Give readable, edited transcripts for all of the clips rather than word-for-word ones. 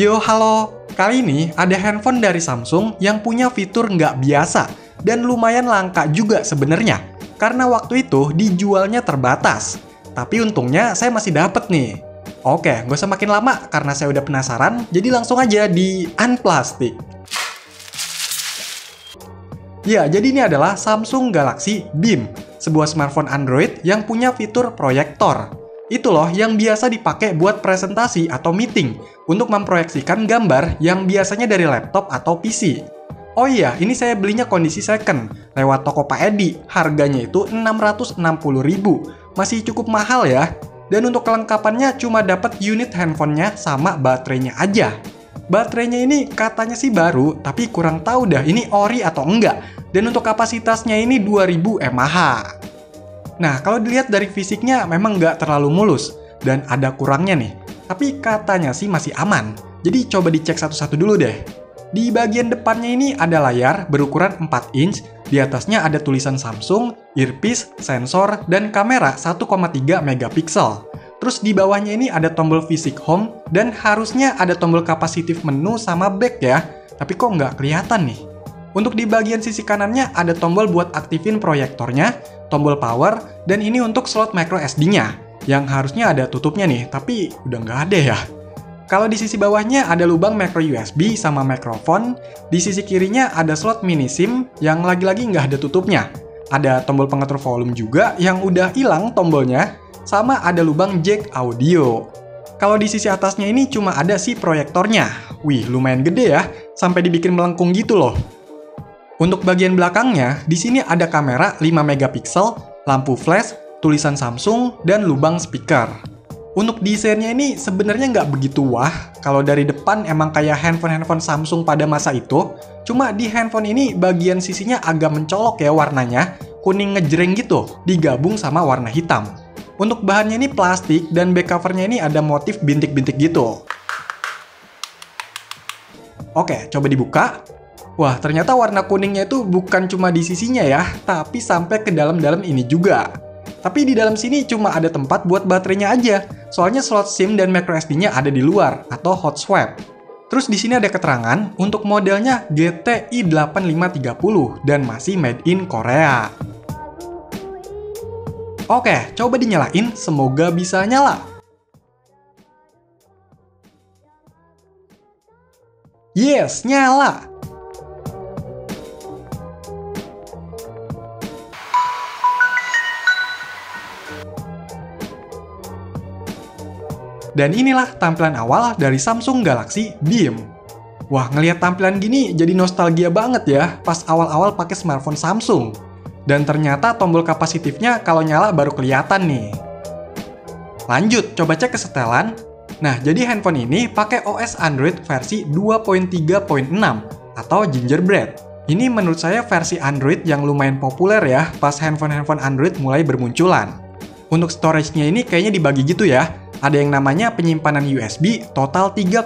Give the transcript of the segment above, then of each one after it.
Yo, halo! Kali ini ada handphone dari Samsung yang punya fitur nggak biasa dan lumayan langka juga sebenarnya, karena waktu itu dijualnya terbatas. Tapi untungnya saya masih dapet nih. Oke, nggak usah makin lama karena saya udah penasaran, jadi langsung aja di unplastik. Ya, jadi ini adalah Samsung Galaxy Beam, sebuah smartphone Android yang punya fitur proyektor. Itu loh yang biasa dipakai buat presentasi atau meeting untuk memproyeksikan gambar yang biasanya dari laptop atau PC. Oh iya, ini saya belinya kondisi second lewat toko Pak Edi. Harganya itu 660.000. Masih cukup mahal ya. Dan untuk kelengkapannya cuma dapat unit handphonenya sama baterainya aja. Baterainya ini katanya sih baru, tapi kurang tahu dah ini ori atau enggak. Dan untuk kapasitasnya ini 2000 mAh. Nah, kalau dilihat dari fisiknya memang nggak terlalu mulus, dan ada kurangnya nih. Tapi katanya sih masih aman. Jadi coba dicek satu-satu dulu deh. Di bagian depannya ini ada layar berukuran 4 inch, di atasnya ada tulisan Samsung, earpiece, sensor, dan kamera 1,3 megapiksel. Terus di bawahnya ini ada tombol Physic Home, dan harusnya ada tombol kapasitif menu sama back ya. Tapi kok nggak kelihatan nih? Untuk di bagian sisi kanannya ada tombol buat aktifin proyektornya, tombol power, dan ini untuk slot micro SD-nya, yang harusnya ada tutupnya nih, tapi udah nggak ada ya. Kalau di sisi bawahnya ada lubang micro USB sama mikrofon, di sisi kirinya ada slot mini SIM yang lagi-lagi nggak ada tutupnya. Ada tombol pengatur volume juga yang udah hilang tombolnya, sama ada lubang jack audio. Kalau di sisi atasnya ini cuma ada si proyektornya. Wih, lumayan gede ya, sampai dibikin melengkung gitu loh. Untuk bagian belakangnya, di sini ada kamera 5 megapiksel, lampu flash, tulisan Samsung, dan lubang speaker. Untuk desainnya ini sebenarnya nggak begitu wah. Kalau dari depan emang kayak handphone-handphone Samsung pada masa itu, cuma di handphone ini bagian sisinya agak mencolok ya warnanya, kuning ngejreng gitu, digabung sama warna hitam. Untuk bahannya ini plastik dan back covernya ini ada motif bintik-bintik gitu. Oke, coba dibuka. Wah, ternyata warna kuningnya itu bukan cuma di sisinya ya, tapi sampai ke dalam-dalam ini juga. Tapi di dalam sini cuma ada tempat buat baterainya aja, soalnya slot SIM dan microSD-nya ada di luar, atau hot swap. Terus di sini ada keterangan untuk modelnya GTI 8530 dan masih made in Korea. Oke, coba dinyalain, semoga bisa nyala. Yes, nyala! Dan inilah tampilan awal dari Samsung Galaxy Beam. Wah, ngelihat tampilan gini jadi nostalgia banget ya pas awal-awal pakai smartphone Samsung. Dan ternyata tombol kapasitifnya kalau nyala baru kelihatan nih. Lanjut, coba cek kesetelan. Nah, jadi handphone ini pakai OS Android versi 2.3.6 atau Gingerbread. Ini menurut saya versi Android yang lumayan populer ya pas handphone-handphone Android mulai bermunculan. Untuk storage-nya ini kayaknya dibagi gitu ya. Ada yang namanya penyimpanan USB total 3,9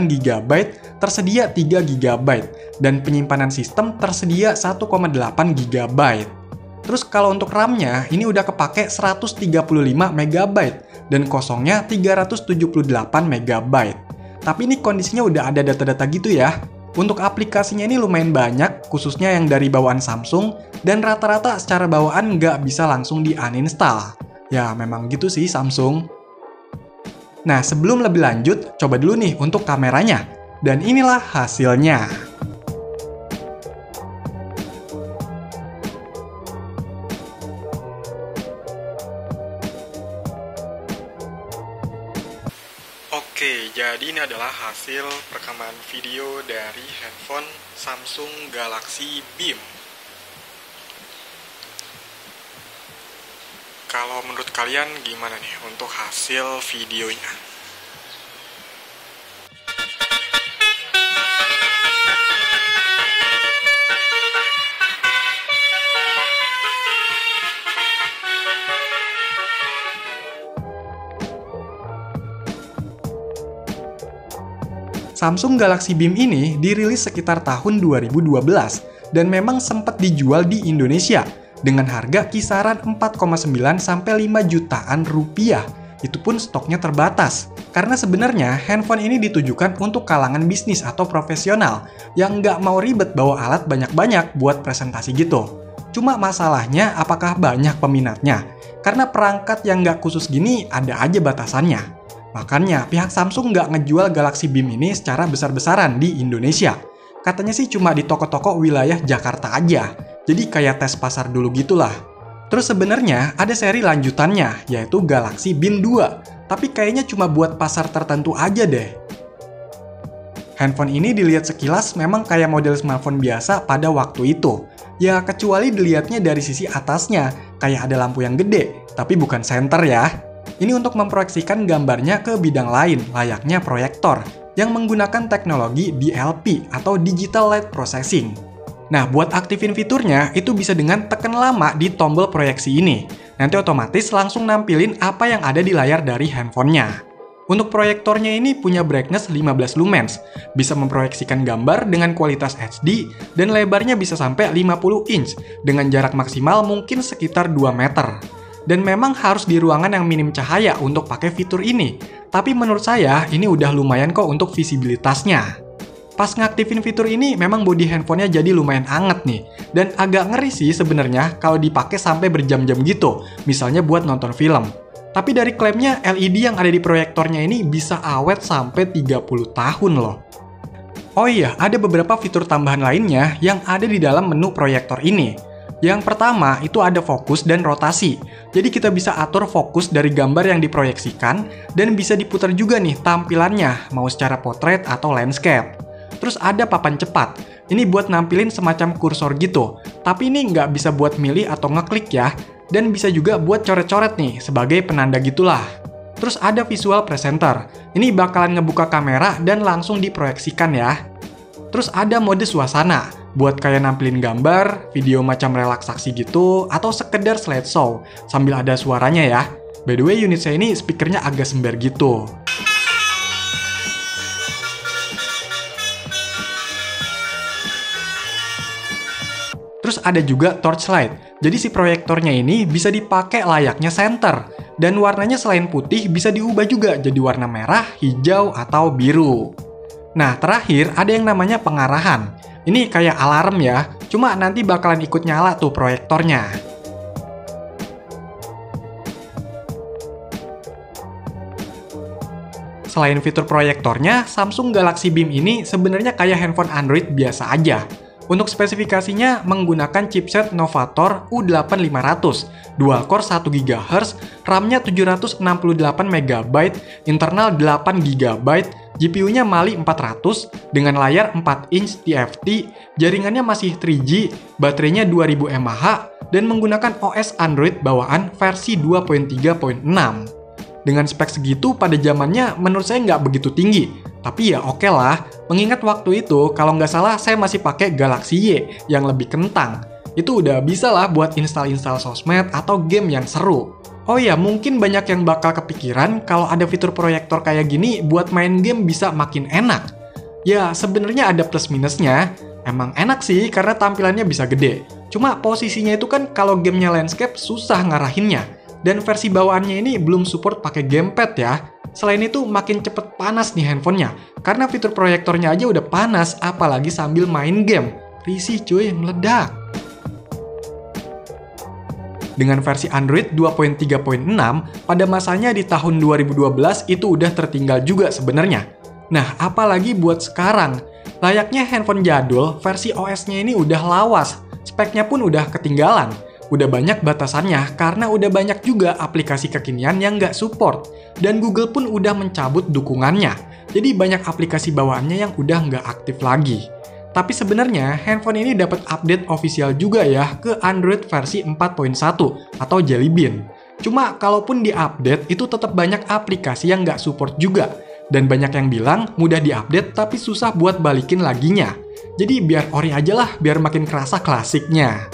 GB, tersedia 3 GB, dan penyimpanan sistem tersedia 1,8 GB. Terus kalau untuk RAM-nya, ini udah kepake 135 MB, dan kosongnya 378 MB. Tapi ini kondisinya udah ada data-data gitu ya. Untuk aplikasinya ini lumayan banyak, khususnya yang dari bawaan Samsung, dan rata-rata secara bawaan nggak bisa langsung di-uninstall. Ya, memang gitu sih Samsung. Nah, sebelum lebih lanjut, coba dulu nih untuk kameranya. Dan inilah hasilnya. Oke, jadi ini adalah hasil rekaman video dari handphone Samsung Galaxy Beam. Kalau menurut kalian gimana nih untuk hasil videonya? Samsung Galaxy Beam ini dirilis sekitar tahun 2012 dan memang sempat dijual di Indonesia dengan harga kisaran 4,9 sampai 5 jutaan rupiah. itu pun stoknya terbatas. Karena sebenarnya handphone ini ditujukan untuk kalangan bisnis atau profesional yang nggak mau ribet bawa alat banyak-banyak buat presentasi gitu. Cuma masalahnya apakah banyak peminatnya? Karena perangkat yang nggak khusus gini ada aja batasannya. Makanya pihak Samsung nggak ngejual Galaxy Beam ini secara besar-besaran di Indonesia. Katanya sih cuma di toko-toko wilayah Jakarta aja. Jadi kayak tes pasar dulu gitulah. Terus sebenarnya ada seri lanjutannya, yaitu Galaxy Beam 2. Tapi kayaknya cuma buat pasar tertentu aja deh. Handphone ini dilihat sekilas memang kayak model smartphone biasa pada waktu itu. Ya kecuali dilihatnya dari sisi atasnya, kayak ada lampu yang gede, tapi bukan senter ya. Ini untuk memproyeksikan gambarnya ke bidang lain, layaknya proyektor, yang menggunakan teknologi DLP atau Digital Light Processing. Nah, buat aktifin fiturnya, itu bisa dengan tekan lama di tombol proyeksi ini. Nanti otomatis langsung nampilin apa yang ada di layar dari handphonenya. Untuk proyektornya ini punya brightness 15 lumens, bisa memproyeksikan gambar dengan kualitas HD, dan lebarnya bisa sampai 50 inch, dengan jarak maksimal mungkin sekitar 2 meter. Dan memang harus di ruangan yang minim cahaya untuk pakai fitur ini. Tapi menurut saya, ini udah lumayan kok untuk visibilitasnya. Pas ngaktifin fitur ini, memang bodi handphonenya jadi lumayan anget nih. Dan agak ngeri sih sebenarnya kalau dipakai sampai berjam-jam gitu, misalnya buat nonton film. Tapi dari klaimnya, LED yang ada di proyektornya ini bisa awet sampai 30 tahun loh. Oh iya, ada beberapa fitur tambahan lainnya yang ada di dalam menu proyektor ini. Yang pertama, itu ada fokus dan rotasi. Jadi kita bisa atur fokus dari gambar yang diproyeksikan, dan bisa diputar juga nih tampilannya, mau secara potret atau landscape. Terus ada papan cepat, ini buat nampilin semacam kursor gitu, tapi ini nggak bisa buat milih atau ngeklik ya, dan bisa juga buat coret-coret nih, sebagai penanda gitulah. Terus ada visual presenter, ini bakalan ngebuka kamera dan langsung diproyeksikan ya. Terus ada mode suasana, buat kayak nampilin gambar, video macam relaksasi gitu, atau sekedar slideshow, sambil ada suaranya ya. By the way, unit saya ini speakernya agak sember gitu. Terus ada juga torchlight, jadi si proyektornya ini bisa dipakai layaknya senter. Dan warnanya selain putih bisa diubah juga jadi warna merah, hijau, atau biru. Nah terakhir ada yang namanya pengarahan. Ini kayak alarm ya, cuma nanti bakalan ikut nyala tuh proyektornya. Selain fitur proyektornya, Samsung Galaxy Beam ini sebenarnya kayak handphone Android biasa aja. Untuk spesifikasinya menggunakan chipset Novator U8500, dual core 1 GHz, RAM-nya 768 MB, internal 8 GB, GPU-nya Mali 400 dengan layar 4 inch TFT, jaringannya masih 3G, baterainya 2000 mAh, dan menggunakan OS Android bawaan versi 2.3.6. Dengan spek segitu pada zamannya menurut saya nggak begitu tinggi, tapi ya oke lah, mengingat waktu itu kalau nggak salah saya masih pakai Galaxy Y yang lebih kentang. Itu udah bisa lah buat install-install sosmed atau game yang seru. Oh ya, mungkin banyak yang bakal kepikiran kalau ada fitur proyektor kayak gini buat main game bisa makin enak. Ya sebenarnya ada plus minusnya, emang enak sih karena tampilannya bisa gede. Cuma posisinya itu kan kalau gamenya landscape susah ngarahinnya. Dan versi bawaannya ini belum support pakai gamepad ya. Selain itu makin cepet panas nih handphonenya, karena fitur proyektornya aja udah panas, apalagi sambil main game. Risih cuy, meledak. Dengan versi Android 2.3.6, pada masanya di tahun 2012 itu udah tertinggal juga sebenarnya. Nah, apalagi buat sekarang. Layaknya handphone jadul, versi OS-nya ini udah lawas, speknya pun udah ketinggalan. Udah banyak batasannya karena udah banyak juga aplikasi kekinian yang nggak support. Dan Google pun udah mencabut dukungannya. Jadi banyak aplikasi bawaannya yang udah nggak aktif lagi. Tapi sebenarnya handphone ini dapat update official juga ya ke Android versi 4.1 atau Jelly Bean. Cuma kalaupun diupdate itu tetap banyak aplikasi yang nggak support juga. Dan banyak yang bilang mudah diupdate tapi susah buat balikin laginya. Jadi biar ori aja lah biar makin kerasa klasiknya.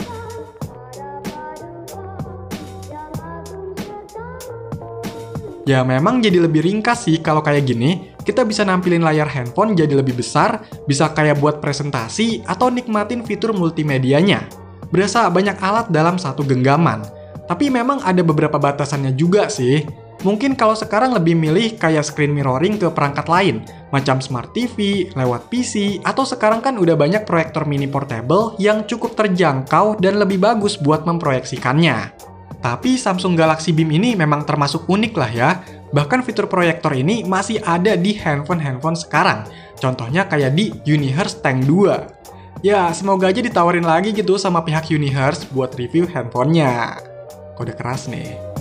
Ya memang jadi lebih ringkas sih kalau kayak gini, kita bisa nampilin layar handphone jadi lebih besar, bisa kayak buat presentasi, atau nikmatin fitur multimedianya. Berasa banyak alat dalam satu genggaman. Tapi memang ada beberapa batasannya juga sih. Mungkin kalau sekarang lebih milih kayak screen mirroring ke perangkat lain, macam Smart TV, lewat PC, atau sekarang kan udah banyak proyektor mini portable yang cukup terjangkau dan lebih bagus buat memproyeksikannya. Tapi Samsung Galaxy Beam ini memang termasuk unik lah ya. Bahkan fitur proyektor ini masih ada di handphone-handphone sekarang. Contohnya kayak di Unihertz Tank 2. Ya, semoga aja ditawarin lagi gitu sama pihak Unihertz buat review handphonenya. Kode keras nih.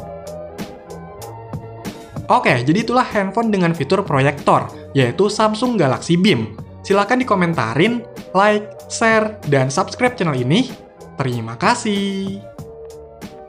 Oke, jadi itulah handphone dengan fitur proyektor, yaitu Samsung Galaxy Beam. Silahkan dikomentarin, like, share, dan subscribe channel ini. Terima kasih.